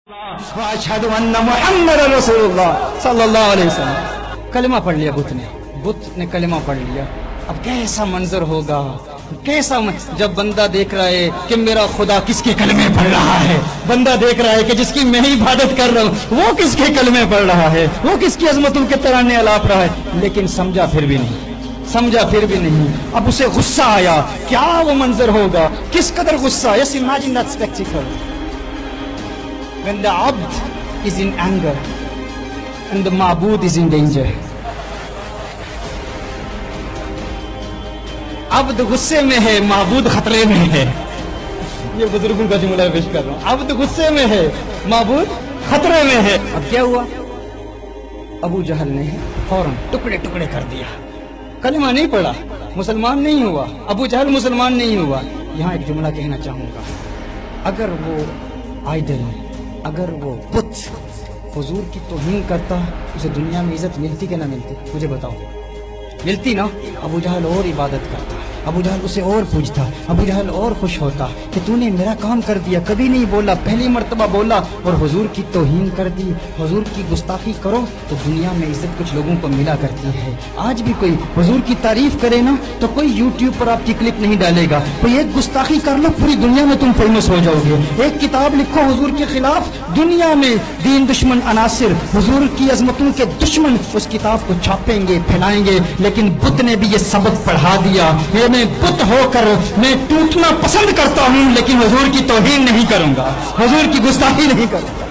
अशहदु अन्ना मुहम्मद रसूलुल्लाह सल्लल्लाहु अलैहि वसल्लम। कलमा पढ़ लिया बुत ने कलमा पढ़ लिया। अब कैसा मंजर होगा, कैसा जब बंदा देख रहा है कि मेरा खुदा किसके कलमे पढ़ रहा है, बंदा देख रहा है कि जिसकी मैं इबादत कर रहा हूँ वो किसके कलमे पढ़ रहा है, वो किसकी अजमतों के तराने अलाप रहा है, लेकिन समझा फिर भी नहीं। अब उसे गुस्सा आया, क्या वो मंजर होगा, किस कदर गुस्सा। Just imagine that spectacle when the abd is in anger and the ma'bud is in danger. अब्द गुस्से में है, माबूद खतरे में है। ये बुजुर्गों का जुमला पेश कर रहा हूं। अब्द गुस्से में है, माबूद खतरे में है। अब क्या हुआ, अबू जहल ने फौरन टुकड़े टुकड़े कर दिया, कलमा नहीं पढ़ा, मुसलमान नहीं हुआ, अबू जहल मुसलमान नहीं हुआ। यहाँ एक जुमला कहना चाहूंगा, अगर वो आइडल, अगर वो बुत हुजूर की तौहीन करता, उसे दुनिया में इज्जत मिलती कि ना मिलती, मुझे बताओ। मिलती ना। अबू जहल और इबादत करता, अबू जहल उसे और पूछता, अबू जहल और खुश होता कि तूने मेरा काम कर दिया, कभी नहीं बोला, पहली मर्तबा बोला और हुजूर की तौहीन कर दी। हुजूर की गुस्ताखी करो तो दुनिया में इज्जत कुछ लोगों को मिला करती है। आज भी कोई हुजूर की तारीफ करे ना तो कोई यूट्यूब पर आपकी क्लिप नहीं डालेगा, कोई एक गुस्ताखी कर लो पूरी दुनिया में तुम फेमस हो जाओगे। एक किताब लिखो हुजूर के खिलाफ, दुनिया में दीन दुश्मन अनासिर, हुजूर की अजमतों के दुश्मन उस किताब को छापेंगे, फैलाएंगे। लेकिन बुत ने भी ये सबक पढ़ा दिया, मैं बुत होकर मैं टूटना पसंद करता हूं, लेकिन हुजूर की तौहीन नहीं करूंगा, हुजूर की गुस्ताखी नहीं करूंगा।